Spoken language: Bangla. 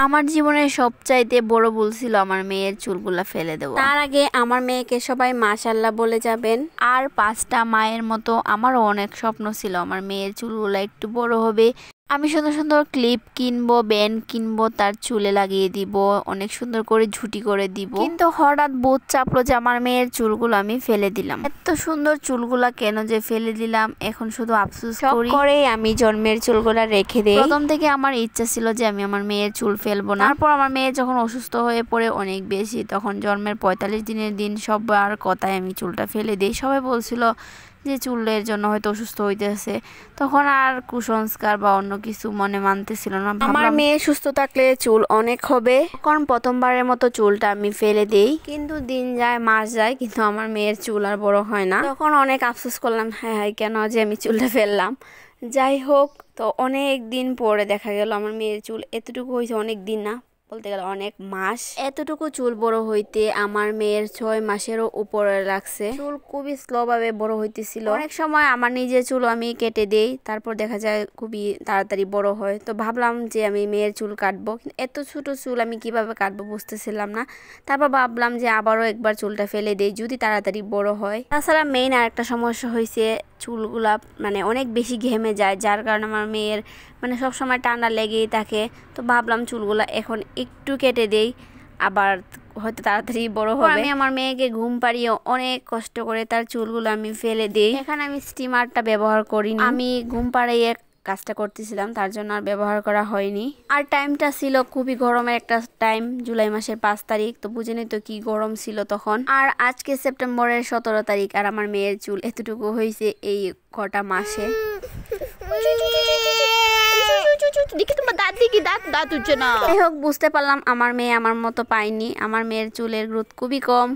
আমার জীবনের সবচাইতে বড় ভুল ছিল আমার মেয়ের চুলগুলা ফেলে দেওয়া। তার আগে আমার মেয়েকে সবাই মাশাআল্লাহ বলে যাবেন। আর 5টা মায়ের মতো আমারও অনেক স্বপ্ন ছিল আমার মেয়ের চুলগুলা একটু বড় হবে, আমি সুন্দর সুন্দর ক্লিপ কিনবো, ব্যান্ড কিনবো, তার চুলে লাগিয়ে দিব, অনেক সুন্দর করে ঝুটি করে দিব। কিন্তু হঠাৎ বোধ চাপলো যে আমার মেয়ের চুলগুলো আমি ফেলে দিলাম। এত সুন্দর চুলগুলা কেন যে ফেলে দিলাম, এখন শুধু আফসোস করে আমি জন্মের চুলগুলা রেখে দেই। প্রথম থেকে আমার ইচ্ছা ছিল যে আমি আমার মেয়ের চুল ফেলবো না। তারপর আমার মেয়ে যখন অসুস্থ হয়ে পড়ে অনেক বেশি, তখন জন্মের 45 দিনের দিন সবার কথায় আমি চুলটা ফেলে দিই। সবাই বলছিল যে চুলের জন্য হয়তো অসুস্থ হইতেছে, তখন আর কুসংস্কার বা অন্য কিছু মনে মানতেছিল না। আমার মেয়ে সুস্থ থাকলে চুল অনেক হবে, কারণ প্রথমবারের মতো চুলটা আমি ফেলে দেই। কিন্তু দিন যায় মাস যায়, কিন্তু আমার মেয়ের চুল আর বড় হয় না। তখন অনেক আফসোস করলাম, হ্যাঁ হ্যাঁ কেন যে আমি চুলটা ফেললাম। যাই হোক, তো অনেক দিন পরে দেখা গেল আমার মেয়ের চুল এতটুকু হয়েছে, অনেক দিন না বলতে গেলে অনেক মাস। এতটুকু চুল বড় হইতে আমার মেয়ের 6 মাসেরও উপরে লাগছে। চুল খুবই স্লো ভাবে বড় হইতেছিল। অনেক সময় আমার নিজের চুল আমি কেটে দেই, তারপর দেখা যায় খুবই তাড়াতাড়ি বড় হয়। তো ভাবলাম যে আমি মেয়ের চুল কাটবো, কিন্তু এত ছোট চুল আমি কিভাবে কাটবো বুঝতেছিলাম না। তারপর ভাবলাম যে আবারও একবার চুলটা ফেলে দেই, যদি তাড়াতাড়ি বড় হয়। তাছাড়া মেইন আরেকটা সমস্যা হয়েছে, চুলগুলা মানে অনেক বেশি ঘেমে যায়, যার কারণে আমার মেয়ের মানে সবসময় ঠান্ডা লেগেই থাকে। তো ভাবলাম চুলগুলা এখন একটু কেটে দেই, আবার হয়তো তাড়াতাড়ি বড় হবে। আমি আমার মেয়েকে ঘুম পাড়িয়ে অনেক কষ্ট করে তার চুলগুলো আমি ফেলে দিই। এখানে আমি স্টিমারটা ব্যবহার করিনি, আমি ঘুম পাড়িয়ে কাজটা করতেছিলাম, তার জন্য আর ব্যবহার করা হয়নি। আর টাইমটা ছিল খুবই গরমের একটা টাইম, জুলাই মাসের 5 তারিখ, তো বুঝেনি তো কি গরম ছিল তখন। আর আজকে সেপ্টেম্বরের 17 তারিখ, আর আমার মেয়ের চুল এতটুকু হয়েছে এই কটা মাসে। যাই হোক, বুঝতে পারলাম আমার মেয়ে আমার মতো পায়নি, আমার মেয়ের চুলের গ্রোথ খুবই কম।